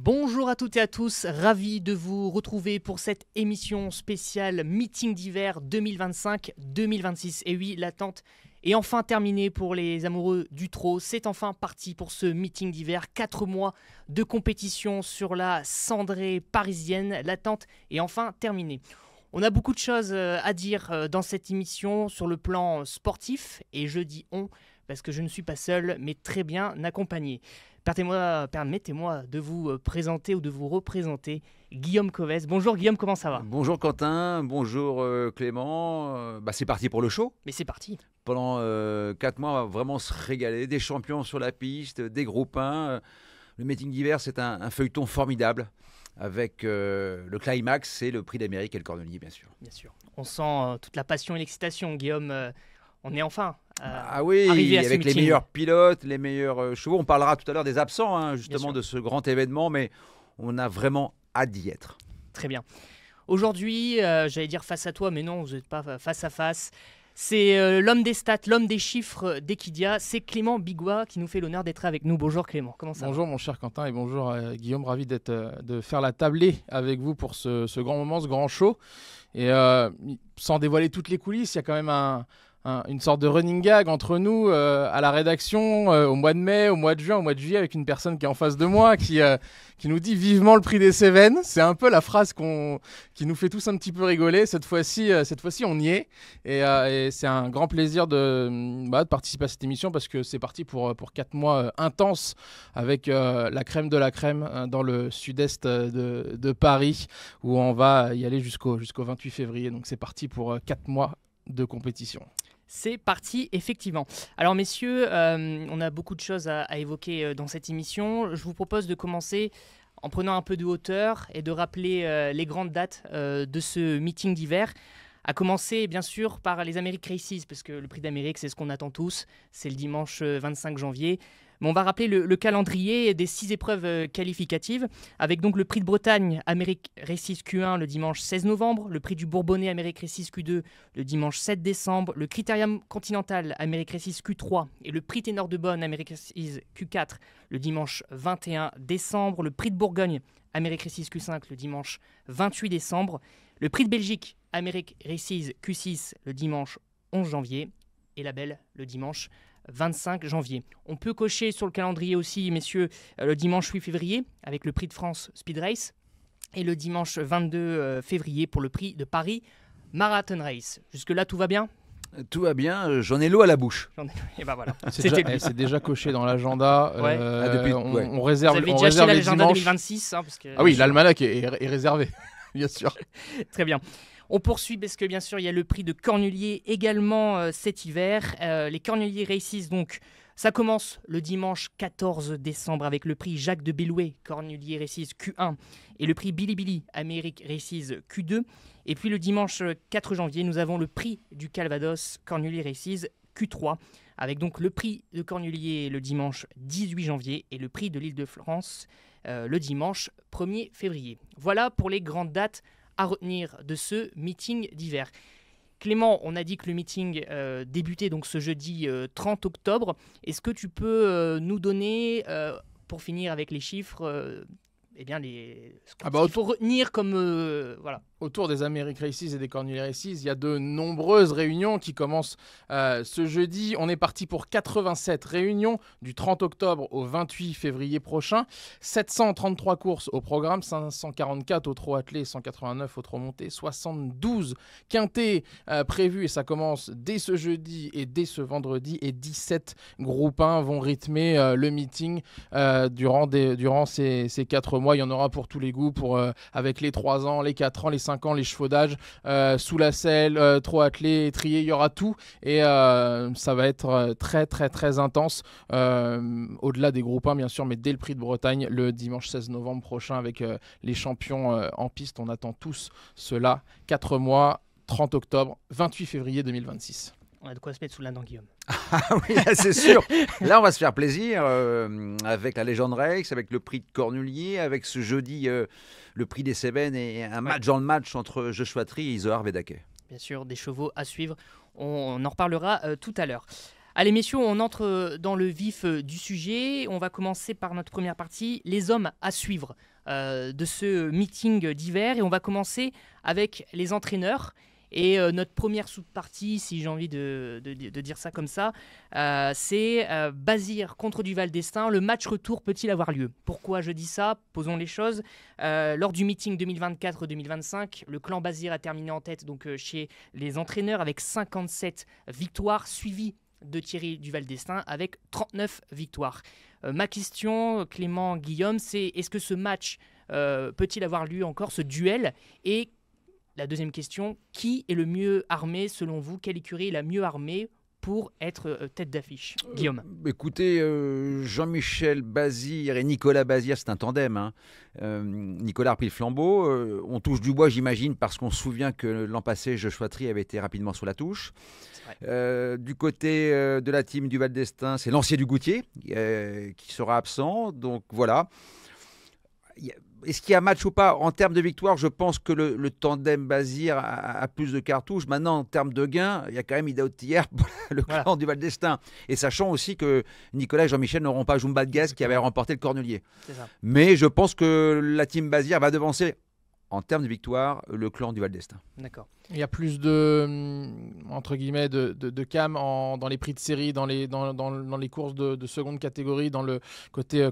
Bonjour à toutes et à tous, ravi de vous retrouver pour cette émission spéciale Meeting d'hiver 2025-2026. Et oui, l'attente est enfin terminée pour les amoureux du trot. C'est enfin parti pour ce meeting d'hiver. 4 mois de compétition sur la cendrée parisienne. L'attente est enfin terminée. On a beaucoup de choses à dire dans cette émission sur le plan sportif. Et je dis on parce que je ne suis pas seul, mais très bien accompagné. Permettez-moi de vous présenter ou de vous représenter Guillaume Covès. Bonjour Guillaume, comment ça va? Bonjour Quentin, bonjour Clément. C'est parti pour le show. Mais c'est parti. Pendant 4 mois, on va vraiment se régaler. Des champions sur la piste, des groupes 1. Le meeting d'hiver, c'est un feuilleton formidable avec le climax et le prix d'Amérique et le Cornelier, bien sûr. Bien sûr. On sent toute la passion et l'excitation, Guillaume. On est enfin oui, arrivé à ce avec meeting. les meilleurs pilotes, les meilleurs chevaux. On parlera tout à l'heure des absents, justement, de ce grand événement, mais on a vraiment hâte d'y être. Très bien. Aujourd'hui, j'allais dire face à toi, mais non, vous n'êtes pas face à face. C'est l'homme des stats, l'homme des chiffres d'Equidia. C'est Clément Bigouat qui nous fait l'honneur d'être avec nous. Bonjour Clément, comment ça va? Bonjour mon cher Quentin et bonjour Guillaume, ravi de faire la tablée avec vous pour ce grand moment, ce grand show. Et sans dévoiler toutes les coulisses, il y a quand même une sorte de running gag entre nous à la rédaction au mois de mai, au mois de juin, au mois de juillet, avec une personne qui est en face de moi qui nous dit vivement le prix des Cévennes. C'est un peu la phrase qui nous fait tous un petit peu rigoler. Cette fois-ci on y est et c'est un grand plaisir de participer à cette émission parce que c'est parti pour 4 mois intenses avec la crème de la crème dans le sud-est de Paris où on va y aller jusqu'au 28 février. Donc c'est parti pour 4 mois de compétition. C'est parti, effectivement. Alors messieurs, on a beaucoup de choses à évoquer dans cette émission. Je vous propose de commencer en prenant un peu de hauteur et de rappeler les grandes dates de ce meeting d'hiver. À commencer bien sûr par les Amériques Races, parce que le prix d'Amérique, c'est ce qu'on attend tous. C'est le dimanche 25 janvier. Mais on va rappeler le calendrier des 6 épreuves qualificatives, avec donc le prix de Bretagne Amérique Races Q1 le dimanche 16 novembre, le prix du Bourbonnais Amérique Races Q2 le dimanche 7 décembre, le Critérium Continental Amérique Races Q3 et le prix Ténor de Bonne Amérique Races Q4 le dimanche 21 décembre, le prix de Bourgogne Amérique Races Q5 le dimanche 28 décembre, le prix de Belgique Amérique Races Q6 le dimanche 11 janvier et la Belle le dimanche 25 janvier. On peut cocher sur le calendrier aussi, messieurs, le dimanche 8 février avec le prix de France Speed Race et le dimanche 22 février pour le prix de Paris Marathon Race. Jusque-là, tout va bien? Tout va bien, j'en ai l'eau à la bouche. Et ben voilà. C'est déjà coché dans l'agenda. Ouais. On réserve. Vous avez on déjà acheté réserve les l'agenda dimanches. 2026 parce que... Ah oui, l'almanach est réservé, bien sûr. Très bien. On poursuit parce que bien sûr il y a le prix de Cornulier également cet hiver. Les Cornulier Races, donc ça commence le dimanche 14 décembre avec le prix Jacques de Bellouet Cornulier Races Q1 et le prix Billy Billy Amérique Races Q2. Et puis le dimanche 4 janvier nous avons le prix du Calvados Cornulier Races Q3 avec donc le prix de Cornulier le dimanche 18 janvier et le prix de l'Île-de-France le dimanche 1er février. Voilà pour les grandes dates à retenir de ce meeting d'hiver. Clément, on a dit que le meeting débutait donc ce jeudi 30 octobre. Est-ce que tu peux nous donner, pour finir avec les chiffres, il faut retenir comme... voilà. Autour des Amérique Races et des Cornulier Races, il y a de nombreuses réunions qui commencent ce jeudi. On est parti pour 87 réunions du 30 octobre au 28 février prochain. 733 courses au programme, 544 au trot attelé, 189 au trot monté, 72 quintés prévus et ça commence dès ce jeudi et dès ce vendredi. Et 17 groupes 1 vont rythmer le meeting durant ces 4 mois. Il y en aura pour tous les goûts, avec les 3 ans, les 4 ans, les 5 ans, les chevaudages, sous la selle, trot attelé, étrier, il y aura tout et ça va être très très très intense au-delà des groupes 1 bien sûr, mais dès le prix de Bretagne le dimanche 16 novembre prochain avec les champions en piste. On attend tous cela. 4 mois, 30 octobre, 28 février 2026. On a de quoi se mettre sous la dent, Guillaume. Ah oui, c'est sûr. Là, on va se faire plaisir avec la Legend Race, avec le prix de Cornulier, avec ce jeudi le prix des Cévennes et un match dans le match entre Joshua Tree et Isoar Vedake. Bien sûr, des chevaux à suivre. On en reparlera tout à l'heure. Allez messieurs, on entre dans le vif du sujet. On va commencer par notre première partie, les hommes à suivre de ce meeting d'hiver. Et on va commencer avec les entraîneurs. Et notre première sous-partie, si j'ai envie de dire ça comme ça, c'est Bazir contre du Val d'Estaing. Le match retour peut-il avoir lieu? Pourquoi je dis ça? Posons les choses. Lors du meeting 2024-2025, le clan Bazir a terminé en tête donc, chez les entraîneurs avec 57 victoires, suivi de Thierry du Val d'Estaing avec 39 victoires. Ma question, Clément, Guillaume, c'est est-ce que ce match peut-il avoir lieu encore, ce duel? Et la deuxième question, qui est le mieux armé selon vous? Quelle écurie est la mieux armée pour être tête d'affiche? Guillaume. Écoutez, Jean-Michel Bazir et Nicolas Bazir, c'est un tandem. Hein. Nicolas a pris le flambeau. On touche du bois, j'imagine, parce qu'on se souvient que l'an passé, Joshua Tree avait été rapidement sur la touche. Du côté de la team du Val d'Estaing, c'est Lancier du Goutier qui sera absent. Donc voilà. Est-ce qu'il y a match ou pas? En termes de victoire, je pense que le tandem Bazir a plus de cartouches. Maintenant, en termes de gains, il y a quand même Ida Otière pour le clan du Val d'Estaing. Et sachant aussi que Nicolas et Jean-Michel n'auront pas Jumba de Gaz qui avait remporté le Cornelier. Mais je pense que la team Bazir va devancer, en termes de victoire, le clan du Val d'Estaing. D'accord. Il y a plus de, entre guillemets, de cam dans les prix de série, dans les courses de seconde catégorie, dans le côté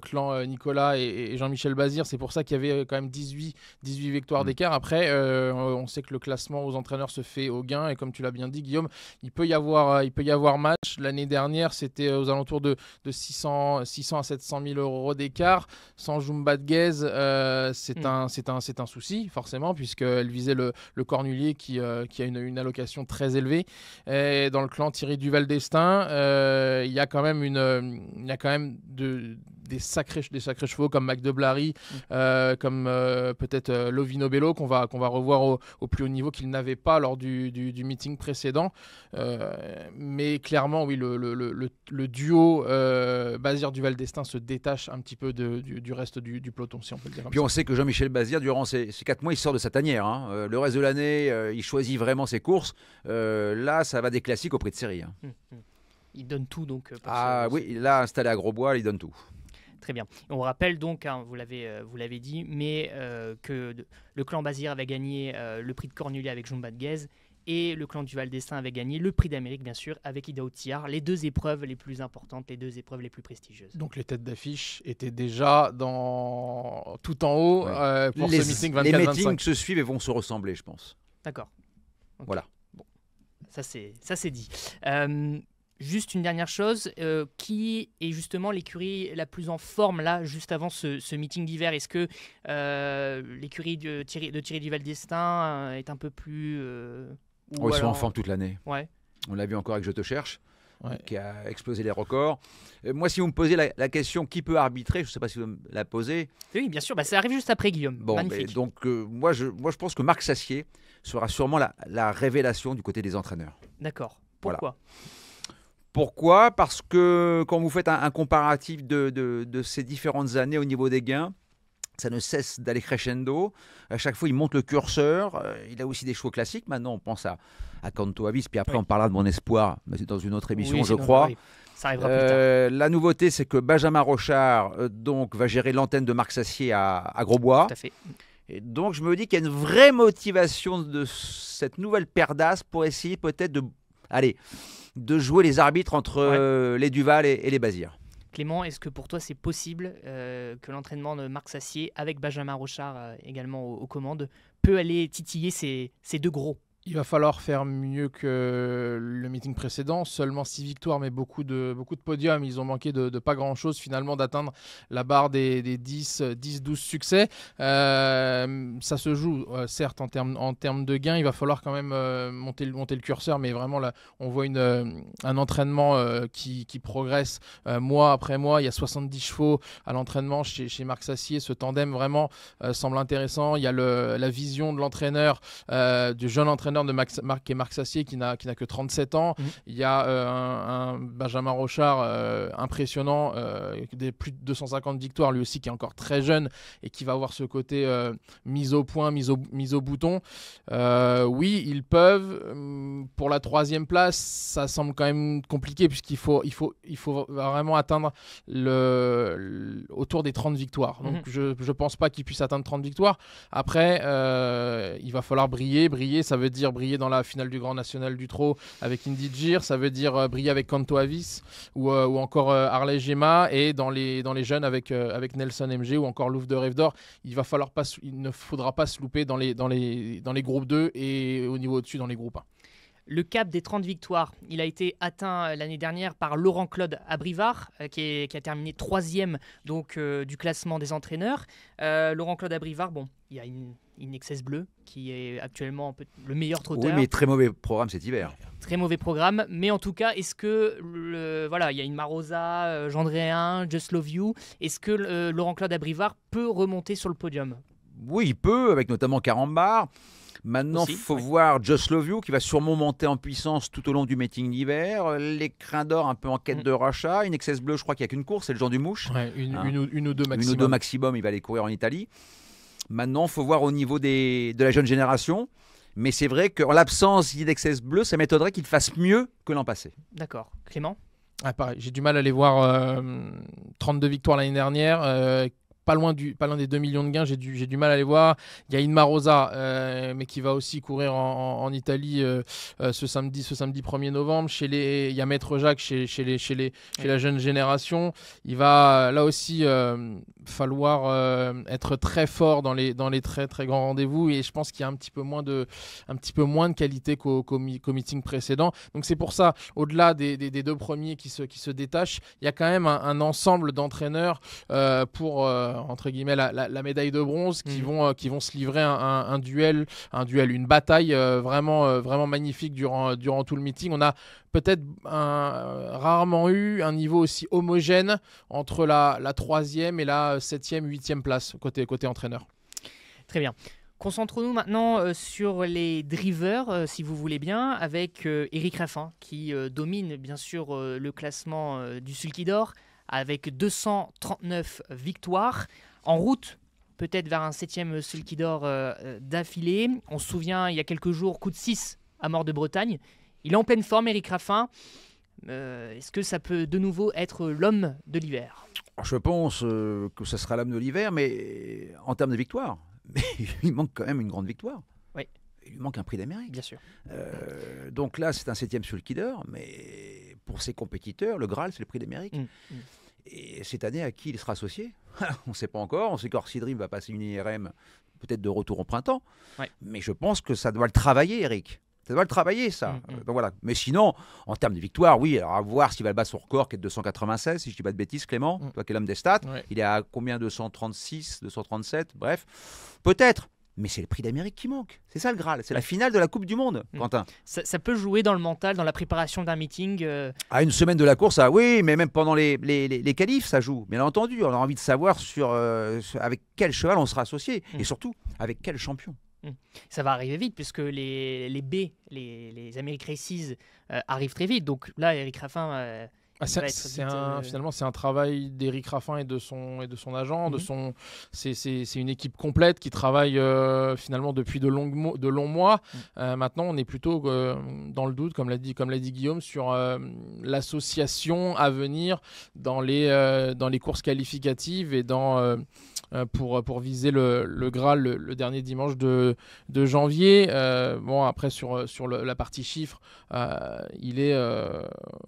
clan Nicolas et Jean-Michel Bazir. C'est pour ça qu'il y avait quand même 18 victoires d'écart. Après, on sait que le classement aux entraîneurs se fait au gain. Et comme tu l'as bien dit, Guillaume, il peut y avoir match. L'année dernière, c'était aux alentours de 600 à 700 000 euros d'écart. Sans Jumba de Guez, c'est un souci, forcément, puisqu'elle visait le Cornelier qui a une allocation très élevée. Et dans le clan Thierry du Val d'Estaing, il y a quand même des sacrés chevaux comme Mac de Blary, comme peut-être Lovino Bello qu'on va revoir au plus haut niveau qu'il n'avait pas lors du meeting précédent. Mais clairement, oui, le duo Bazir du Val d'Estaing se détache un petit peu du reste du peloton, si on peut le dire. Puis on sait que Jean-Michel Bazir, durant ces 4 mois, il sort de sa tanière. Hein. Le reste de l'année, il choisit vraiment ses courses. Là, ça va des classiques au prix de série. Hein. Il donne tout donc. Oui, là, installé à Grosbois, il donne tout. Très bien. On rappelle donc, hein, vous l'avez dit, mais que le clan Bazir avait gagné le prix de Cornelier avec Jumba de Guez et le clan du Val d'Estaing avait gagné le prix d'Amérique, bien sûr, avec Ida Otiar. Les deux épreuves les plus importantes, les deux épreuves les plus prestigieuses. Donc les têtes d'affiche étaient déjà tout en haut pour ce meeting 24-25. Les meetings se suivent et vont se ressembler, je pense. D'accord. Okay. Voilà. Bon. Ça c'est dit. Juste une dernière chose, qui est justement l'écurie la plus en forme là, juste avant ce meeting d'hiver? Est-ce que l'écurie de Thierry du Val d'Estaing est un peu plus... ils sont en forme toute l'année. Ouais. On l'a vu encore avec Je te cherche, qui a explosé les records. Moi, si vous me posez la question qui peut arbitrer, je ne sais pas si vous me la posez. Oui, bien sûr, ça arrive juste après, Guillaume. Bon, magnifique. Donc, moi, je pense que Marc Sassier sera sûrement la révélation du côté des entraîneurs. D'accord. Pourquoi ? Pourquoi ? Parce que quand vous faites un comparatif de ces différentes années au niveau des gains, ça ne cesse d'aller crescendo. À chaque fois, il monte le curseur. Il a aussi des chevaux classiques. Maintenant, on pense à Canto Avis. Puis après, on parlera de Mon Espoir, mais c'est dans une autre émission, je crois. Oui. Ça arrivera plus tard. La nouveauté, c'est que Benjamin Rochard donc, va gérer l'antenne de Marc Sassier à Grosbois. Tout à fait. Et donc, je me dis qu'il y a une vraie motivation de cette nouvelle paire d'as pour essayer peut-être de jouer les arbitres entre les Duval et les Bazir. Clément, est-ce que pour toi c'est possible que l'entraînement de Marc Sassier avec Benjamin Rochard également aux commandes peut aller titiller ces deux gros? Il va falloir faire mieux que le meeting précédent. Seulement 6 victoires, mais beaucoup de podiums. Ils ont manqué de pas grand-chose, finalement, d'atteindre la barre des 10-12 succès. Ça se joue, certes, en termes de gains. Il va falloir quand même monter le curseur. Mais vraiment, là, on voit un entraînement qui progresse mois après mois. Il y a 70 chevaux à l'entraînement chez Marc Sassier. Ce tandem, vraiment, semble intéressant. Il y a la vision de l'entraîneur, du jeune entraîneur l'entraîneur de Marc Sassier qui n'a que 37 ans. Il y a un Benjamin Rochard impressionnant, des plus de 250 victoires, lui aussi qui est encore très jeune et qui va avoir ce côté mise au point, mise au bouton. Oui, ils peuvent. Pour la 3e place, ça semble quand même compliqué puisqu'il faut vraiment atteindre autour des 30 victoires. Donc je pense pas qu'ils puissent atteindre 30 victoires. Après, il va falloir briller. Briller, ça veut dire briller dans la finale du Grand National du Trot avec Indy Djir, ça veut dire briller avec Kanto Avis ou encore Harley Gemma, et dans les jeunes avec Nelson MG ou encore Louvre de Rêve d'Or. Il ne faudra pas se louper dans les groupes 2 et au niveau au-dessus dans les groupes 1. Le cap des 30 victoires, il a été atteint l'année dernière par Laurent-Claude Abrivard, qui a terminé 3e donc, du classement des entraîneurs. Laurent-Claude Abrivard, bon, il y a une XS Bleu qui est actuellement le meilleur trotteur. Oui, mais très mauvais programme cet hiver. Très mauvais programme, mais en tout cas, est-ce que, il y a une Marosa, Gendréen, Just Love You, est-ce que Laurent-Claude Abrivard peut remonter sur le podium ? Oui, il peut, avec notamment Carambar. Maintenant, il faut voir Just Love You qui va sûrement monter en puissance tout au long du meeting d'hiver. Les Crins d'Or un peu en quête de rachat. Une XS Bleu, je crois qu'il n'y a qu'une course, c'est le Jean du Mouche. Ouais, une ou deux maximum. Une ou deux maximum, il va aller courir en Italie. Maintenant, il faut voir au niveau de la jeune génération. Mais c'est vrai qu'en l'absence d'XS Bleu, ça m'étonnerait qu'il fasse mieux que l'an passé. D'accord. Clément ? Pareil, j'ai du mal à les voir 32 victoires l'année dernière. Pas loin des 2 millions de gains, j'ai du mal à les voir. Il y a Inma Rosa, mais qui va aussi courir en Italie ce samedi 1er novembre. Il y a Maître Jacques chez la jeune génération. Il va là aussi falloir être très fort dans les très très grands rendez-vous, et je pense qu'il y a un petit peu moins de qualité qu'au meeting précédent. Donc c'est pour ça, au-delà des 2 premiers qui se détachent, il y a quand même un ensemble d'entraîneurs pour entre guillemets la médaille de bronze qui vont se livrer un duel, une bataille vraiment magnifique durant tout le meeting. On a peut-être rarement eu un niveau aussi homogène entre la 3e et la 7e, 8e place côté entraîneur. Très bien. Concentrons-nous maintenant sur les drivers, si vous voulez bien, avec Eric Raffin qui domine bien sûr le classement du Sulky d'Or avec 239 victoires. En route, peut-être vers un 7e Sulky d'Or d'affilée. On se souvient, il y a quelques jours, coup de 6 à Mort de Bretagne. Il est en pleine forme, Eric Raffin. Est-ce que ça peut de nouveau être l'homme de l'hiver ? Je pense que ce sera l'homme de l'hiver, mais en termes de victoire. Mais il manque quand même une grande victoire. Oui. Il lui manque un prix d'Amérique. Bien sûr. Donc là, c'est un 7e Sulky d'Or, mais pour ses compétiteurs, le Graal, c'est le prix d'Amérique. Et cette année, à qui il sera associé ? On ne sait pas encore. On sait qu'Orsi Dream va passer une IRM, peut-être de retour au printemps. Ouais. Mais je pense que ça doit le travailler, Eric. Ça doit le travailler, ça. Donc voilà. Mais sinon, en termes de victoire, oui. Alors à voir s'il va battre son record qui est de 296, si je ne dis pas de bêtises, Clément. Toi qui es l'homme des stats. Ouais. Il est à combien ? 236, 237, bref. Peut-être. Mais c'est le prix d'Amérique qui manque. C'est ça le Graal. C'est la finale de la Coupe du Monde, Quentin. Ça peut jouer dans le mental, dans la préparation d'un meeting. À une semaine de la course, oui, mais même pendant les qualifs, ça joue. Bien entendu, on a envie de savoir avec quel cheval on sera associé. Et surtout, avec quel champion. Ça va arriver vite, puisque les B, les American Races, arrivent très vite. Donc là, Eric Raffin... Finalement, c'est un travail d'Eric Raffin et de son agent. C'est une équipe complète qui travaille finalement depuis de longs mois. Maintenant, on est plutôt dans le doute, comme l'a dit Guillaume, sur l'association à venir dans les courses qualificatives et pour viser le Graal le dernier dimanche de janvier. Après, sur la partie chiffres, il est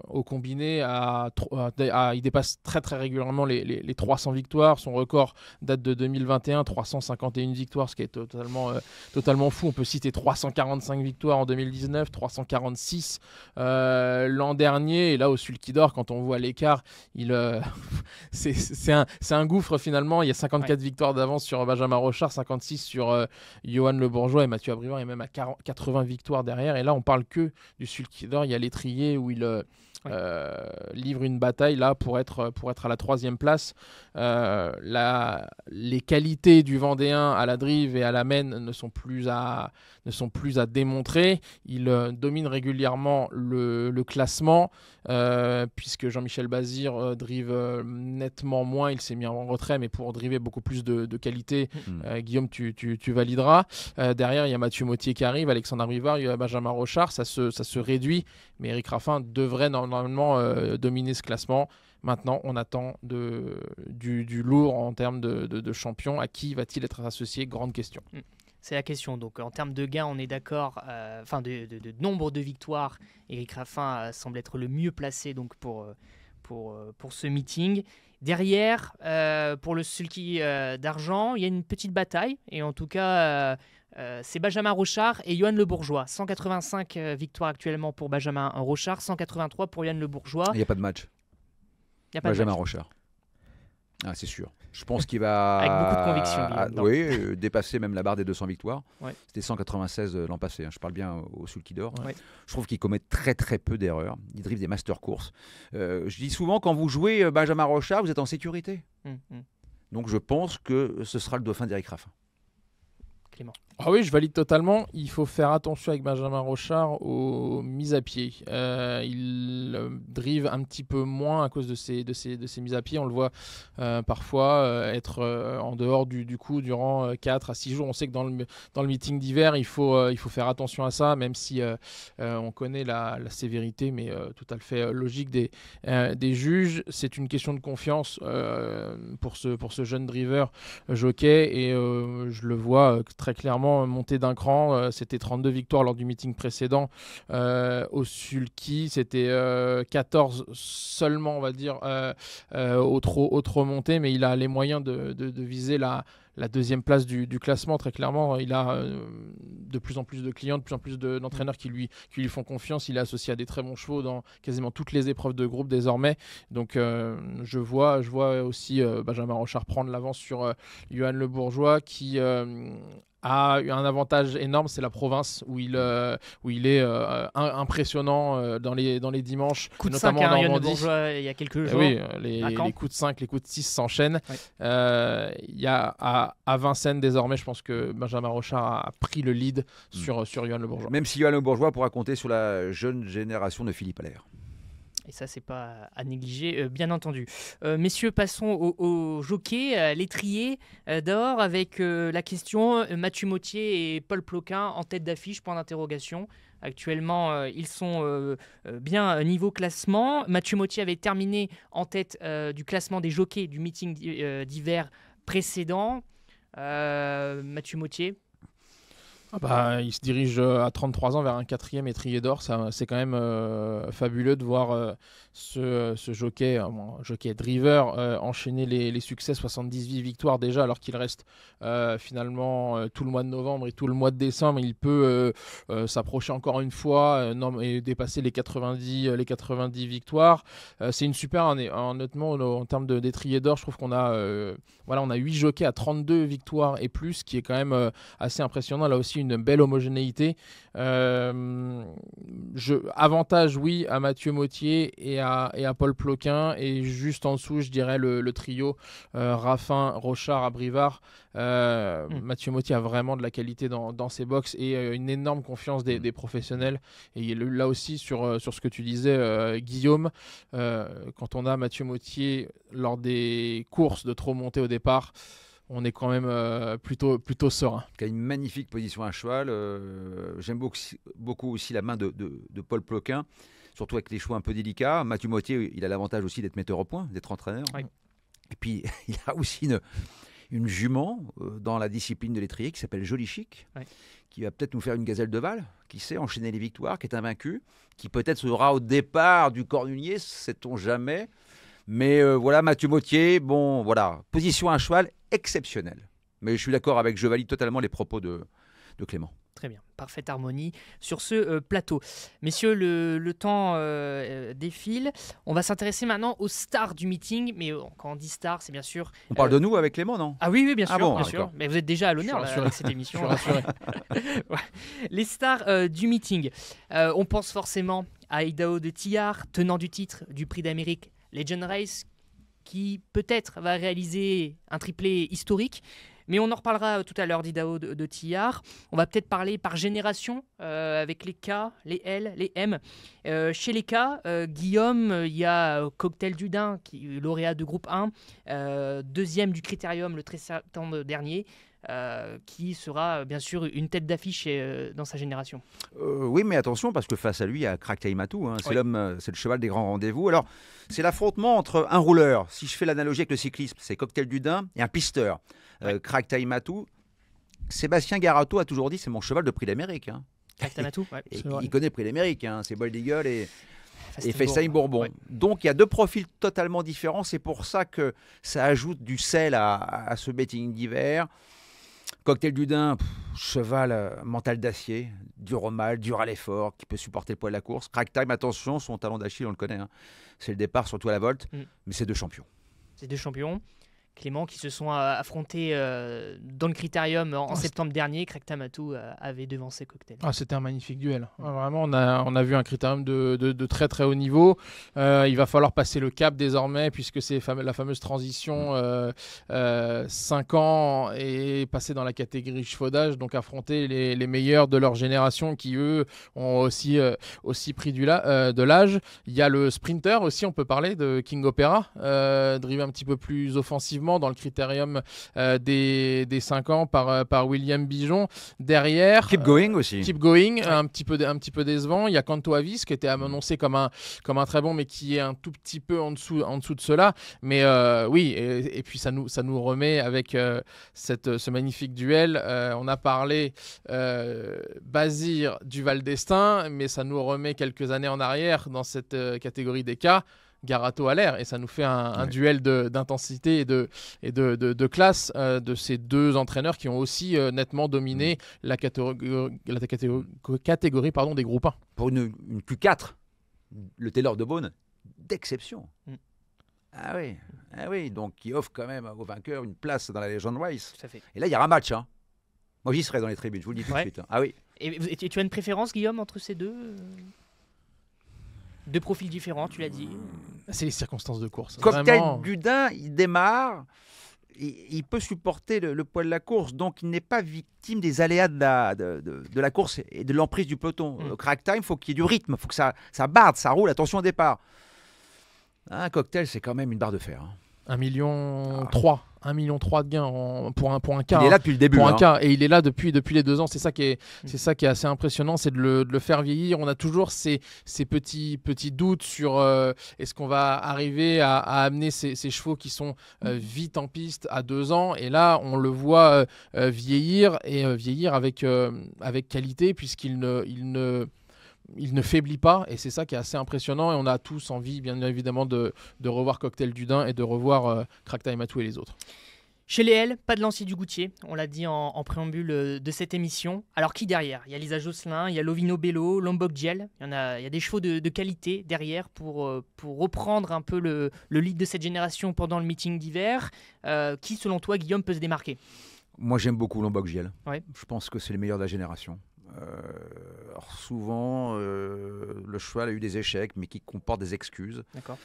au combiné il dépasse très très régulièrement les 300 victoires. Son record date de 2021, 351 victoires, ce qui est totalement fou. On peut citer 345 victoires en 2019, 346 l'an dernier. Et là, au Sulky d'Or, quand on voit l'écart, c'est un gouffre finalement. Il y a 54 victoires d'avance sur Benjamin Rochard, 56 sur Johan Le Bourgeois, et Mathieu Abrivard est même à 80 victoires derrière. Et là, on parle que du Sulky d'Or. Il y a l'étrier où il livre une bataille là pour être à la 3e place. Les qualités du Vendéen à la Drive et à la Maine ne sont plus à démontrer. Il domine régulièrement le classement, puisque Jean-Michel Bazir drive nettement moins. Il s'est mis en retrait, mais pour driver beaucoup plus de qualité. Guillaume, tu valideras. Derrière, il y a Mathieu Mottier qui arrive, Alexandre Abrivard, il y a Benjamin Rochard. Ça se réduit, mais Eric Raffin devrait normalement dominer ce classement. Maintenant, on attend du lourd en termes de champion. À qui va-t-il être associé? Grande question. C'est la question. Donc, en termes de gains, on est d'accord. De nombre de victoires, Eric Raffin semble être le mieux placé donc, pour ce meeting. Derrière, pour le sulky d'argent, il y a une petite bataille. Et en tout cas, c'est Benjamin Rochard et Yoann Le Bourgeois. 185 victoires actuellement pour Benjamin Rochard, 183 pour Yoann Le Bourgeois. Il n'y a pas de match. Il n'y a pas Benjamin de match. Rochard. Ah, c'est sûr. Je pense qu'il va Avec beaucoup de conviction. Dépasser même la barre des 200 victoires. Ouais. C'était 196 l'an passé. Je parle bien au sulky d'or. Ouais. Je trouve qu'il commet très très peu d'erreurs. Il drive des master courses. Je dis souvent, quand vous jouez Benjamin Rochard, vous êtes en sécurité. Donc je pense que ce sera le dauphin d'Eric Raffin. Clément. Ah oui, je valide totalement. Il faut faire attention avec Benjamin Rochard aux mises à pied. Il drive un petit peu moins à cause de ces mises à pied. On le voit parfois être en dehors du coup durant 4 à 6 jours. On sait que dans le meeting d'hiver, il faut faire attention à ça, même si on connaît la sévérité, mais tout à fait logique des juges. C'est une question de confiance pour ce jeune driver jockey, et je le vois très clairement monter d'un cran. C'était 32 victoires lors du meeting précédent au sulky, c'était 14 seulement, on va dire, au trop monté, mais il a les moyens de viser la 2e place du classement. Très clairement, il a de plus en plus de clients, de plus en plus d'entraîneurs qui lui font confiance. Il est associé à des très bons chevaux dans quasiment toutes les épreuves de groupe désormais. Donc je vois aussi Benjamin Rochard prendre l'avance sur Yoann Le Bourgeois, qui a un avantage énorme, c'est la province où il est impressionnant dans les dimanches, coup de notamment 5 en à Yoann Le Normandie. Bourgeois il y a quelques jours. Oui, les coups de 5, les coups de 6 s'enchaînent. Il y a à Vincennes désormais, je pense que Benjamin Rochard a pris le lead sur Yoann Le Bourgeois. Même si Yoann Le Bourgeois pourra compter sur la jeune génération de Philippe Allaire. Et ça, c'est pas à négliger, bien entendu. Messieurs, passons au jockey, l'étrier d'or, avec la question Mathieu Mottier et Paul Ploquin en tête d'affiche, point d'interrogation. Actuellement, ils sont bien niveau classement. Mathieu Mottier avait terminé en tête du classement des jockeys du meeting d'hiver précédent. Mathieu Mottier. Il se dirige à 33 ans vers un 4e étrier d'or. C'est quand même fabuleux de voir ce jockey driver enchaîner les succès, 78 victoires déjà, alors qu'il reste finalement tout le mois de novembre et tout le mois de décembre. Il peut s'approcher encore une fois et dépasser les 90 victoires. C'est une super année. Honnêtement, en termes d'étrier d'or, je trouve qu'on a 8 jockeys à 32 victoires et plus, qui est quand même assez impressionnant. Là aussi, une belle homogénéité. Avantage, oui, à Mathieu Mottier et à Paul Ploquin, et juste en dessous, je dirais le trio Raffin, Rochard, Abrivard. Mathieu Mottier a vraiment de la qualité dans ses box et une énorme confiance des professionnels. Et là aussi, sur ce que tu disais, Guillaume, quand on a Mathieu Mottier lors des courses de trop montées au départ, on est quand même plutôt serein. Il a une magnifique position à cheval. J'aime beaucoup aussi la main de Paul Ploquin, surtout avec les chevaux un peu délicats. Mathieu Mottier, il a l'avantage aussi d'être metteur au point, d'être entraîneur. Oui. Et puis, il a aussi une jument dans la discipline de l'étrier qui s'appelle Joli Chic, qui va peut-être nous faire une gazelle de Val, qui sait enchaîner les victoires, qui est invaincu, qui peut-être sera au départ du Cornulier, sait-on jamais. Mais Mathieu Mottier, position à cheval exceptionnelle. Mais je suis d'accord je valide totalement les propos de Clément. Très bien, parfaite harmonie sur ce plateau. Messieurs, le temps défile. On va s'intéresser maintenant aux stars du meeting. Mais quand on dit stars, c'est bien sûr... On parle de nous avec Clément, non ? Ah oui, bien sûr. Ah bon, bien sûr. Mais vous êtes déjà à l'honneur avec cette émission. Je suis rassuré. Les stars du meeting. On pense forcément à Idaho de Tillard, tenant du titre du Prix d'Amérique Legend Race, qui peut-être va réaliser un triplé historique. Mais on en reparlera tout à l'heure d'Idaho de Tillard. On va peut-être parler par génération avec les K, les L, les M. Chez les K, Guillaume, il y a Cocktail du Dain, qui est lauréat de groupe 1, deuxième du Critérium le 13 septembre dernier. Qui sera bien sûr une tête d'affiche dans sa génération. Oui, mais attention, parce que face à lui, il y a Crack Taimatu, hein, c'est Oui. l'homme, c'est le cheval des grands rendez-vous. Alors, c'est l'affrontement entre un rouleur, si je fais l'analogie avec le cyclisme, c'est Cocktail du Dain, et un pisteur, Crack Taimatu. Sébastien Garato a toujours dit, c'est mon cheval de Prix d'Amérique. Hein. Crack Taimatu, ouais. Et C'est vrai. il connaît le Prix d'Amérique, hein, c'est Bold Eagle et Fast FaceTime Bourbon. Ouais. Donc, il y a deux profils totalement différents. C'est pour ça que ça ajoute du sel à ce betting d'hiver. Cocktail du Dain, cheval mental d'acier, dur au mal, dur à l'effort, qui peut supporter le poids de la course. Crack Time, attention, son talon d'Achille, on le connaît. Hein. C'est le départ, surtout à la volte. Mais c'est deux champions. Ces deux champions, Clément, qui se sont affrontés dans le Critérium en septembre dernier. Crack Taimatu avait devancé Cocktail. Ah, c'était un magnifique duel. Vraiment, on a vu un critérium de très très haut niveau. Il va falloir passer le cap désormais, puisque c'est la fameuse transition 5 ans et passer dans la catégorie chevaudage, donc affronter les meilleurs de leur génération qui, eux, ont aussi pris de l'âge. Il y a le sprinter aussi, on peut parler de King Opera, drivé un petit peu plus offensivement dans le critérium des 5 ans par William Bijon. Derrière, Keep Going aussi. Keep Going, un petit peu décevant. Il y a Canto Avis qui était annoncé comme un très bon, mais qui est un tout petit peu en dessous de cela. Mais oui, et puis ça nous remet avec ce magnifique duel. On a parlé Bazir du Val d'Estaing, mais ça nous remet quelques années en arrière dans cette catégorie des cas. Garato à l'air, et ça nous fait un duel d'intensité et de classe de ces deux entraîneurs qui ont aussi nettement dominé la catégorie des groupes 1. Pour une Q4, le Taylor de Beaune, d'exception. Ah oui, donc qui offre quand même aux vainqueurs une place dans la Legend Race. Tout à fait. Et là, il y aura un match. Hein. Moi, j'y serai dans les tribunes, je vous le dis tout de suite. Hein. Ah oui. Et tu as une préférence, Guillaume, entre ces deux Deux profils différents, tu l'as dit. C'est les circonstances de course. Cocktail Vraiment. du Dain, il démarre, il peut supporter le poids de la course, donc il n'est pas victime des aléas de la course et de l'emprise du peloton. Crack Time, il faut qu'il y ait du rythme, il faut que ça barde, ça roule, attention au départ. Un Cocktail, c'est quand même une barre de fer. Hein. 1,3 million. 1,3 million de gains pour un cas. Il est là depuis le début. Pour hein. un cas, et il est là depuis les 2 ans. C'est ça qui est assez impressionnant, c'est de le faire vieillir. On a toujours ces petits doutes sur est-ce qu'on va arriver à amener ces chevaux qui sont vite en piste à 2 ans. Et là, on le voit vieillir et vieillir avec qualité, puisqu'il ne faiblit pas, et c'est ça qui est assez impressionnant. Et on a tous envie, bien évidemment, de revoir Cocktail du Dain et de revoir Crack Taimatu et les autres. Chez les L, pas de lancier du Goutier, on l'a dit en préambule de cette émission. Alors qui derrière? Il y a Lisa Josselin, il y a Lovino Bello, Lombok Giel. Il y a des chevaux de qualité derrière pour reprendre un peu le lead de cette génération pendant le meeting d'hiver. Qui, selon toi, Guillaume, peut se démarquer? Moi, j'aime beaucoup Lombok Giel. Ouais. Je pense que c'est le meilleur de la génération. Alors souvent, le cheval a eu des échecs, mais qui comportent des excuses. D'accord.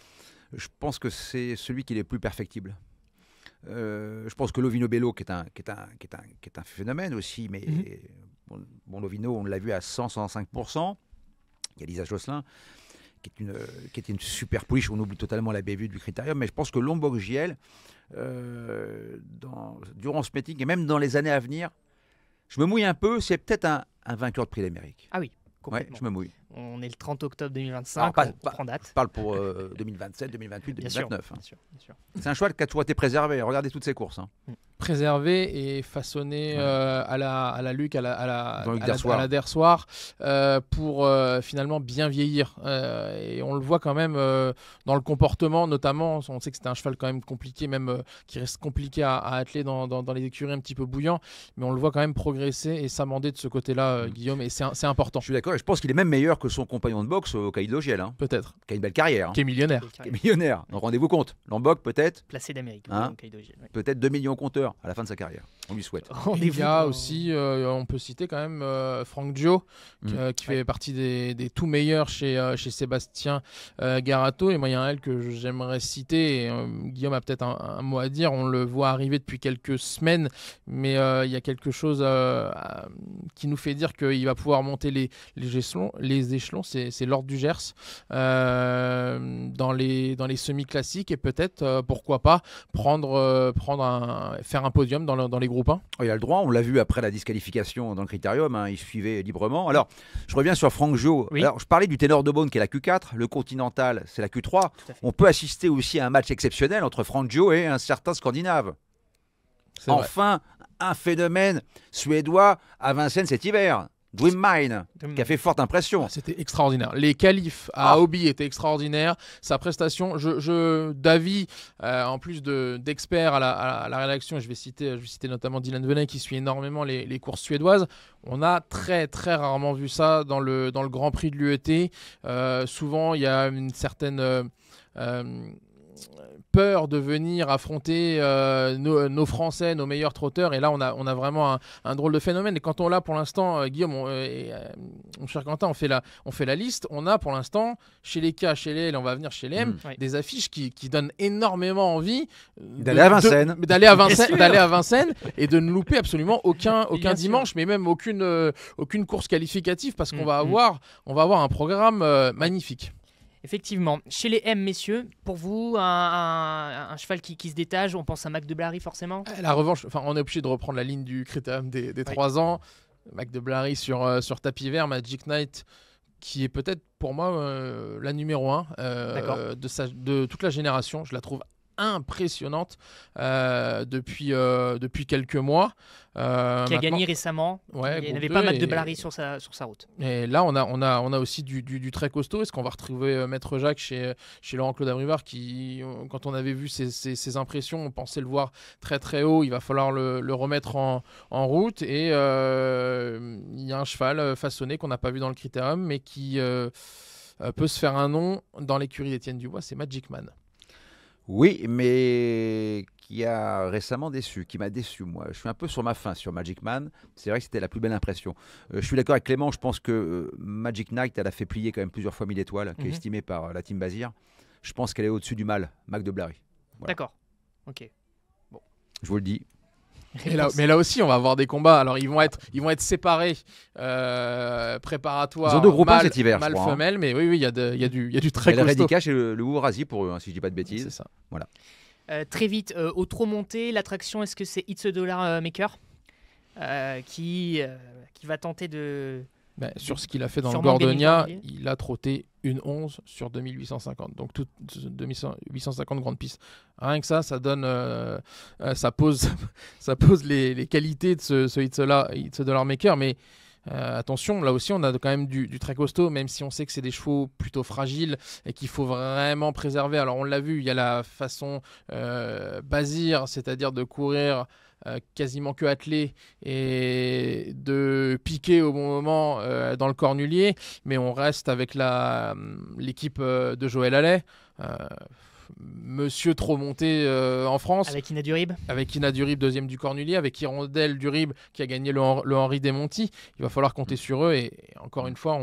Je pense que c'est celui qui est le plus perfectible. Je pense que Lovino Bello, qui est un phénomène aussi, mais bon, Lovino, on l'a vu à 100-105%. Il y a Lisa Josselin, qui est une super pouliche. On oublie totalement la bévue du Critérium, mais je pense que Lombok Giel, durant ce meeting et même dans les années à venir, je me mouille un peu, c'est peut-être un vainqueur de Prix d'Amérique. Ah oui, Ouais, complètement. je me mouille. On est le 30 octobre 2025, Alors, on prend date. Je parle pour 2027, 2028, Bien sûr, 2029. hein. bien sûr, bien sûr. C'est un cheval qui a toujours été préservé. Regardez toutes ses courses. Hein. Préservé et façonné à la Luc, à la Dersoir, pour finalement bien vieillir. Et on le voit quand même dans le comportement, notamment. On sait que c'était un cheval quand même compliqué, même qui reste compliqué à atteler dans les écuries un petit peu bouillants, mais on le voit quand même progresser et s'amender de ce côté-là, Guillaume, et c'est important. Je suis d'accord, et je pense qu'il est même meilleur que son compagnon de boxe au Caïd Logiel, hein, Peut-être. qui a une belle carrière, hein, Qui est millionnaire. qui est millionnaire. Donc rendez-vous compte, Lombok peut-être, Placé d'Amérique. Hein donc, Kaido Giel, ouais. peut-être 2 millions compteurs. meilleur à la fin de sa carrière. On lui souhaite. Il y a aussi, on peut citer quand même Franck Gio, qui fait partie des tout meilleurs chez Sébastien Garato. Et moi, il y a un que j'aimerais citer. Et, Guillaume a peut-être un mot à dire. On le voit arriver depuis quelques semaines, mais il y a quelque chose qui nous fait dire qu'il va pouvoir monter les échelons. C'est Lord du Gers dans les semi-classiques et peut-être, pourquoi pas, faire un podium dans les groupes 1. Il a le droit, on l'a vu après la disqualification dans le critérium, il suivait librement. Alors, je reviens sur Franck Gio. Oui. Alors, je parlais du ténor de Beaune qui est la Q4, le Continental c'est la Q3. On peut assister aussi à un match exceptionnel entre Franck Gio et un certain Scandinave. Enfin, un phénomène suédois à Vincennes cet hiver. Dream Mine, qui a fait forte impression. C'était extraordinaire. Les qualifs à Hobby étaient extraordinaires. Sa prestation, Davy, en plus d'experts à la rédaction, je vais citer notamment Dylan Venet qui suit énormément les courses suédoises. On a très très rarement vu ça dans le Grand Prix de l'UET. Souvent, il y a une certaine peur de venir affronter nos Français, nos meilleurs trotteurs, et là on a vraiment un drôle de phénomène. Et quand on l'a pour l'instant, Guillaume mon cher Quentin, on fait la liste, on a pour l'instant chez les K, chez les L, on va venir chez les M, des affiches qui donnent énormément envie d'aller à Vincennes, d'aller à Vincennes et de ne louper absolument aucun dimanche, mais même aucune course qualificative, parce qu'on va avoir un programme magnifique. Effectivement. Chez les M, messieurs, pour vous, un cheval qui se détache, on pense à Mac de Blary forcément. La revanche, on est obligé de reprendre la ligne du critérium des 3 ans. Mac de Blary sur tapis vert, Magic Knight, qui est peut-être pour moi la numéro 1 de toute la génération. Je la trouve impressionnante depuis quelques mois. Qui a gagné récemment. Il n'y avait pas Mac de Blary sur sa route. Et là, on a aussi du très costaud. Est-ce qu'on va retrouver Maître Jacques chez Laurent-Claude Abrivard qui, quand on avait vu ses impressions, on pensait le voir très très haut. Il va falloir le remettre en route. Et il y a un cheval façonné qu'on n'a pas vu dans le critérium, mais qui peut se faire un nom dans l'écurie d'Étienne Dubois, c'est Magic Man. Oui, mais qui a récemment déçu, qui m'a déçu, moi. Je suis un peu sur ma faim sur Magic Man. C'est vrai que c'était la plus belle impression. Je suis d'accord avec Clément, je pense que Magic Knight, elle a fait plier quand même plusieurs fois 1000 étoiles, qui est estimée par la team Bazir. Je pense qu'elle est au-dessus du mal, Mac de Blary. Voilà. D'accord, ok. Bon. Je vous le dis. Mais là aussi, on va avoir des combats. Alors, ils vont être séparés, préparatoires. Ils ont 2 groupes cet hiver, mâle, femelle, mais oui, il y a du très costaud. Le Redicache et le Ourasi pour eux, si je dis pas de bêtises. C'est ça. Voilà. Très vite, au trop monté, l'attraction, est-ce que c'est It's a Dollar Maker qui va tenter de... sur ce qu'il a fait dans le Gordonia, il a trotté une 11 sur 2850. Donc, toutes 2850 grandes pistes. Rien que ça donne... ça pose les qualités de ce It's a Dollar Maker. Mais attention, là aussi, on a quand même du très costaud, même si on sait que c'est des chevaux plutôt fragiles et qu'il faut vraiment préserver. Alors, on l'a vu, il y a la façon Bazir, c'est-à-dire de courir... quasiment que attelé et de piquer au bon moment dans le cornulier, mais on reste avec l'équipe de Joël Allais, monsieur trop monté en France, avec Ina Durib, deuxième du cornulier, avec Hirondelle Durib qui a gagné le Henri Desmonti. Il va falloir compter sur eux, et encore une fois,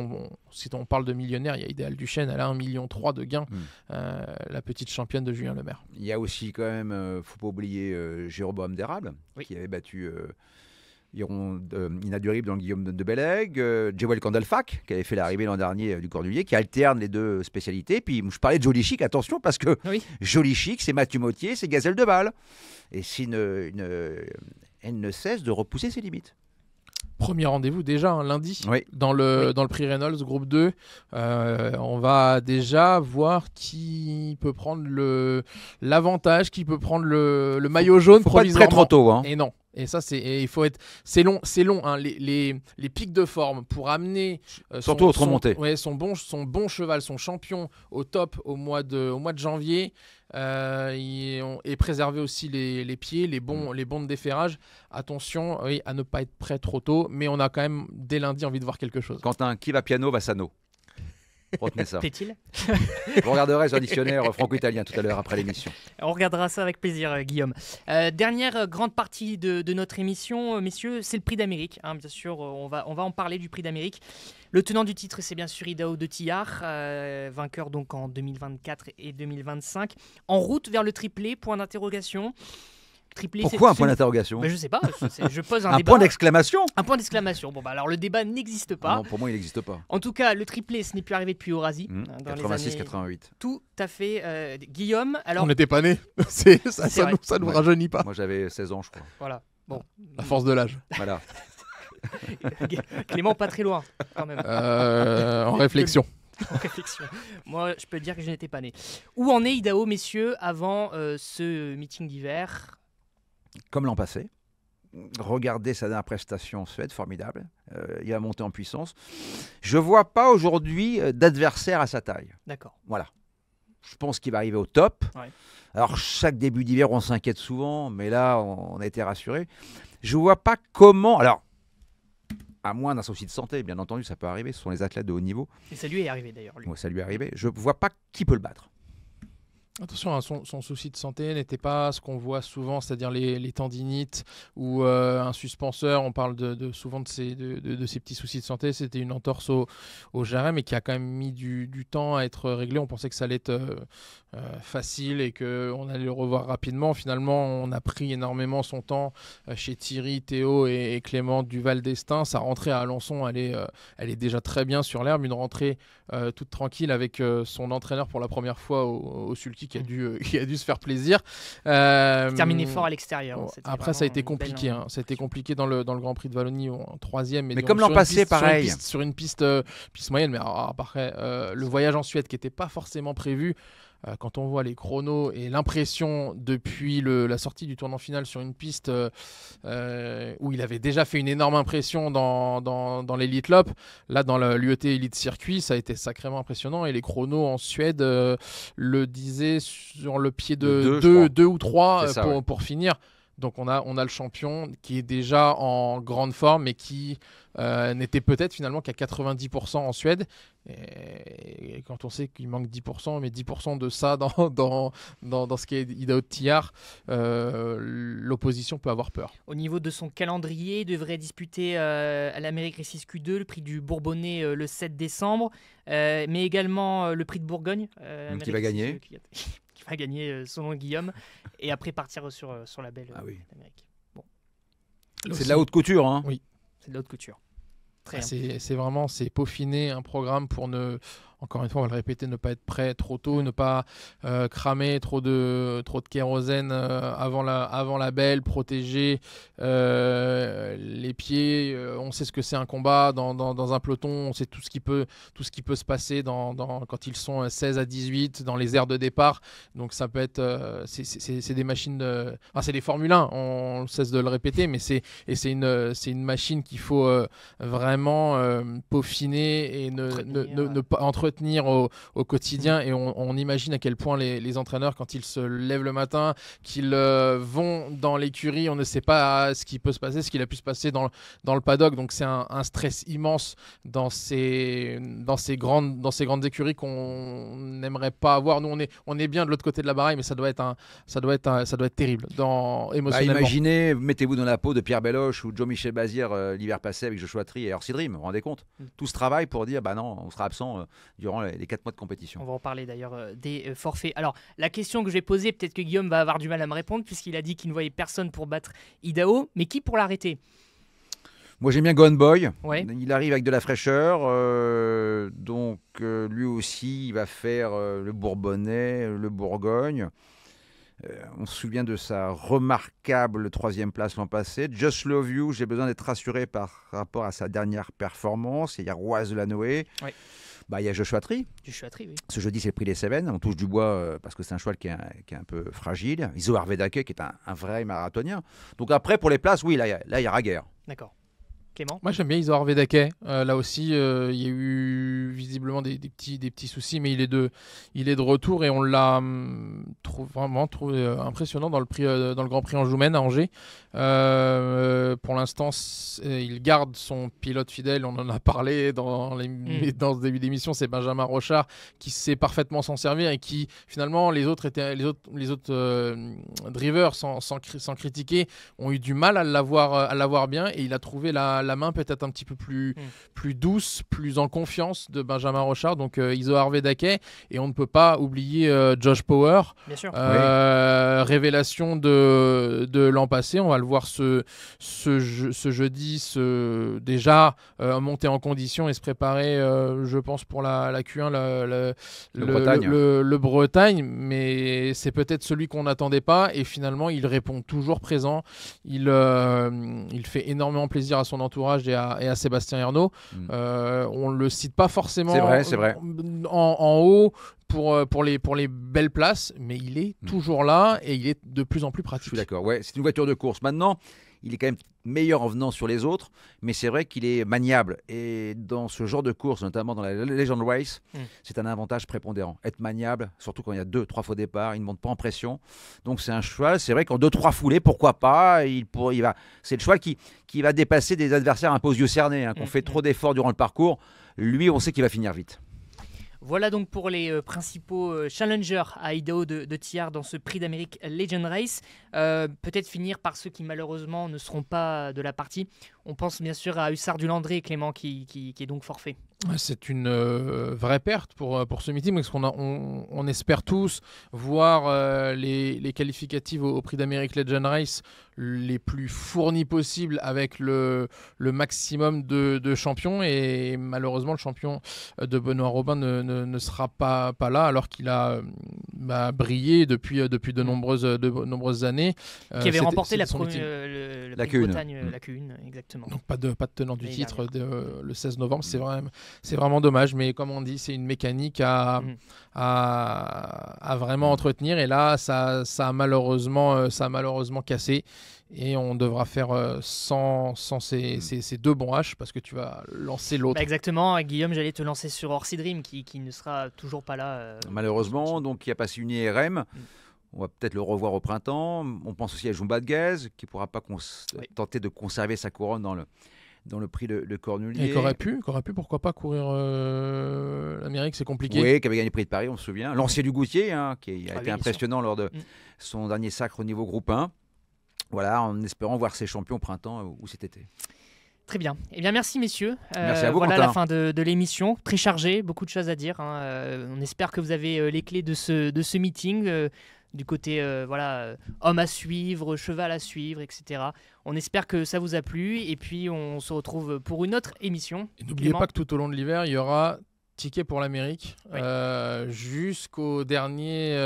si on parle de millionnaire, il y a Idéal Duchesne, elle a 1,3 million de gains, la petite championne de Julien Lemaire. Il y a aussi quand même, faut pas oublier Jéroboam d'Érable, qui avait battu Ina Durib dans le Guillaume de Bellègue, Jewel Candelfac, qui avait fait l'arrivée l'an dernier du Cornulier, qui alterne les 2 spécialités. Puis je parlais de Joli Chic, attention, parce que Joli Chic, c'est Mathieu Mottier, c'est Gazelle de Bâle. Et elle ne cesse de repousser ses limites. Premier rendez-vous déjà lundi dans le prix Reynolds groupe 2. On va déjà voir qui peut prendre l'avantage, qui peut prendre le maillot jaune provisoirement. Pas être très trop tôt, hein. Et non. Et ça, c'est long, hein. Les pics de forme pour amener surtout au trop monté. Son bon cheval, son champion au top au mois de janvier, et préserver aussi les pieds, les bons de déferrage. Attention à ne pas être prêt trop tôt, mais on a quand même dès lundi envie de voir quelque chose. Quentin, qui va piano va sano. Retenez ça. Plaît-il? Vous regarderez sur le dictionnaire franco-italien tout à l'heure après l'émission. On regardera ça avec plaisir, Guillaume. Dernière grande partie de notre émission, messieurs, c'est le Prix d'Amérique. Hein, bien sûr, on va en parler du Prix d'Amérique. Le tenant du titre, c'est bien sûr Idaho de Tillard, vainqueur donc en 2024 et 2025. En route vers le triplé, point d'interrogation. Triplé, pourquoi un point d'interrogation? Je sais pas, je pose un un débat. Point d'exclamation? Un point d'exclamation. Bon, bah alors le débat n'existe pas. Non, pour moi, il n'existe pas. En tout cas, le triplé, ce n'est plus arrivé depuis Eurasie. 86-88. Tout à fait. Guillaume, alors... On n'était pas nés. Ça nous rajeunit pas. Moi, j'avais 16 ans, je crois. Voilà. Bon. La force de l'âge. Voilà. Clément, pas très loin, quand même. En réflexion. En réflexion. Moi, je peux dire que je n'étais pas né. Où en est Idaho, messieurs, avant ce meeting d'hiver? Comme l'an passé. Regardez sa dernière prestation en Suède, formidable. Il va monter en puissance. Je ne vois pas aujourd'hui d'adversaire à sa taille. D'accord. Voilà. Je pense qu'il va arriver au top. Ouais. Alors, chaque début d'hiver, on s'inquiète souvent, mais là, on a été rassuré. Je ne vois pas comment... Alors, à moins d'un souci de santé, bien entendu, ça peut arriver. Ce sont les athlètes de haut niveau. Et ça lui est arrivé, d'ailleurs. Lui. Ouais, ça lui est arrivé. Je ne vois pas qui peut le battre. Attention, hein, son souci de santé n'était pas ce qu'on voit souvent, c'est-à-dire les tendinites ou un suspenseur. On parle souvent de ces petits soucis de santé. C'était une entorse au jarret, mais qui a quand même mis du temps à être réglé. On pensait que ça allait être facile et qu'on allait le revoir rapidement. Finalement, on a pris énormément son temps chez Thierry, Théo et Clément Duval d'Estaing. Sa rentrée à Alençon, elle est déjà très bien sur l'herbe. Une rentrée toute tranquille avec son entraîneur pour la première fois au Sulky qui a dû se faire plaisir. Terminé fort à l'extérieur. Après, ça a été compliqué. Ça a été compliqué dans le Grand Prix de Wallonie en troisième. Mais comme l'an passé, pareil. Sur une piste moyenne. Mais après, le voyage en Suède qui n'était pas forcément prévu. Quand on voit les chronos et l'impression depuis la sortie du tournant final sur une piste où il avait déjà fait une énorme impression dans l'Elite Lop, là dans l'UET Elite Circuit, ça a été sacrément impressionnant et les chronos en Suède le disaient sur le pied de 2 ou 3 pour finir. Donc on a le champion qui est déjà en grande forme mais qui n'était peut-être finalement qu'à 90% en Suède. Et quand on sait qu'il manque 10%, mais 10% de ça dans ce qui est Idaho de Tillard, l'opposition peut avoir peur. Au niveau de son calendrier, il devrait disputer à l'Amérique Récise Q2 le prix du Bourbonnais le 7 décembre, mais également le prix de Bourgogne. Qui va gagner qui va gagner selon Guillaume, et après partir sur la belle d'Amérique. Bon. C'est de la haute couture, hein. Oui. C'est de la haute couture. C'est peaufiner un programme pour encore une fois, on va le répéter, ne pas être prêt trop tôt, ne pas cramer trop de kérosène avant la belle, protéger les pieds. On sait ce que c'est un combat dans un peloton, on sait tout ce qui peut se passer quand ils sont 16 à 18 dans les aires de départ. Donc ça peut être, c'est des machines, c'est des Formule 1, on cesse de le répéter, mais c'est une machine qu'il faut vraiment peaufiner et ne pas entretenir au quotidien. Et on imagine à quel point les entraîneurs, quand ils se lèvent le matin, qu'ils vont dans l'écurie, on ne sait pas ce qui peut se passer, ce qu'il a pu se passer dans le paddock. Donc c'est un stress immense dans ces grandes écuries qu'on n'aimerait pas avoir. Nous on est bien de l'autre côté de la baraille, mais ça doit être terrible émotionnellement. Imaginez, mettez-vous dans la peau de Pierre Belloche ou Jean-Michel Bazir l'hiver passé avec Joshua Tree et Hersey Dream. Vous vous rendez compte? Tout ce travail pour dire non, on sera absent durant les 4 mois de compétition. On va en parler d'ailleurs des forfaits. Alors la question que je vais poser, peut-être que Guillaume va avoir du mal à me répondre puisqu'il a dit qu'il ne voyait personne pour battre Idaho, mais qui pour l'arrêter? Moi j'aime bien Gone Boy. Ouais. Il arrive avec de la fraîcheur, donc lui aussi il va faire le Bourbonnais, le Bourgogne. On se souvient de sa remarquable 3e place l'an passé. Just Love You, j'ai besoin d'être rassuré par rapport à sa dernière performance. Il y a Roise de la Noé. Ouais. Il y a Joshua Tree. Oui. Ce jeudi, c'est le prix des Cévennes. On touche du bois parce que c'est un cheval qui est un peu fragile. Iso Arvedake, qui est un vrai marathonien. Donc après, pour les places, oui, là, il y a guerre. D'accord. Clément? Moi j'aime bien Isor Vedake. Là aussi, il y a eu visiblement des petits soucis, mais il est de retour et on l'a vraiment trouvé impressionnant dans le Grand Prix Anjoumen à Angers. Pour l'instant, il garde son pilote fidèle. On en a parlé dans ce début d'émission. C'est Benjamin Rochard qui sait parfaitement s'en servir et qui finalement les autres drivers sans critiquer ont eu du mal à l'avoir bien et il a trouvé la main peut-être un petit peu plus douce, plus en confiance de Benjamin Rochard, donc Isor Vedake, et on ne peut pas oublier Josh Power, bien sûr. révélation de l'an passé. On va le voir ce jeudi déjà monter en condition et se préparer, je pense, pour la Q1, le Bretagne, mais c'est peut-être celui qu'on n'attendait pas et finalement il répond toujours présent. Il fait énormément plaisir à son entourage et à Sébastien Ernaud. On ne le cite pas forcément c'est vrai. En haut pour les belles places, mais il est toujours là et il est de plus en plus pratique. Je suis d'accord, ouais, c'est une voiture de course. Maintenant, il est quand même meilleur en venant sur les autres, mais c'est vrai qu'il est maniable. Et dans ce genre de course, notamment dans la Legend Race, c'est un avantage prépondérant. Être maniable, surtout quand il y a 2-3 faux départs, il ne monte pas en pression. Donc c'est un cheval, c'est vrai qu'en 2-3 foulées, pourquoi pas, c'est le cheval qui va dépasser des adversaires un peu aux yeux cernés, qui ont fait trop d'efforts durant le parcours. Lui, on sait qu'il va finir vite. Voilà donc pour les principaux challengers à Idaho de Thiard dans ce Prix d'Amérique Legend Race. Peut-être finir par ceux qui malheureusement ne seront pas de la partie. On pense bien sûr à Hussard du Landré, Clément, qui est donc forfait. C'est une vraie perte pour ce meeting parce qu'on espère tous voir les qualificatives au Prix d'Amérique Legend Race les plus fournis possibles avec le maximum de champions, et malheureusement le champion de Benoît Robin ne sera pas là alors qu'il a brillé depuis de nombreuses années. Qui avait remporté la Q1. La Q1, exactement. Donc pas de tenant du titre le 16 novembre, c'est vraiment dommage, mais comme on dit, c'est une mécanique à vraiment entretenir, et là ça a malheureusement cassé, et on devra faire sans ces deux bons H parce que tu vas lancer l'autre. Exactement, Guillaume, j'allais te lancer sur Orsi Dream qui ne sera toujours pas là. Malheureusement, donc il a passé une IRM. On va peut-être le revoir au printemps. On pense aussi à Jumba de Gaz, qui ne pourra pas tenter de conserver sa couronne dans le prix de Cornulier. Et qu'aurait pu, pourquoi pas courir l'Amérique, c'est compliqué. Oui, qui avait gagné le prix de Paris, on se souvient. L'ancien du Goutier, qui a été impressionnant lors de son dernier sacre au niveau groupe 1. Voilà, en espérant voir ses champions au printemps ou cet été. Très bien. Eh bien, merci messieurs. Merci à vous, voilà Quentin. la fin de l'émission. Très chargée, beaucoup de choses à dire. On espère que vous avez les clés de ce meeting. Du côté homme à suivre, cheval à suivre, etc. On espère que ça vous a plu et puis on se retrouve pour une autre émission. Et n'oubliez pas que tout au long de l'hiver, il y aura ticket pour l'Amérique jusqu'au dernier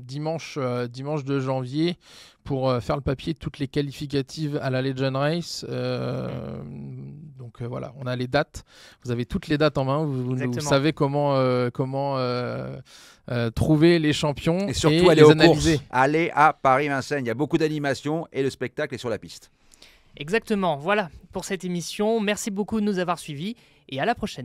dimanche de janvier pour faire le papier de toutes les qualificatives à la Legend Race. Donc voilà, on a les dates. Vous avez toutes les dates en main. Vous savez comment trouver les champions et surtout et aller les aux analyser. Courses. Aller à Paris-Vincennes. Il y a beaucoup d'animation et le spectacle est sur la piste. Exactement. Voilà pour cette émission. Merci beaucoup de nous avoir suivis et à la prochaine.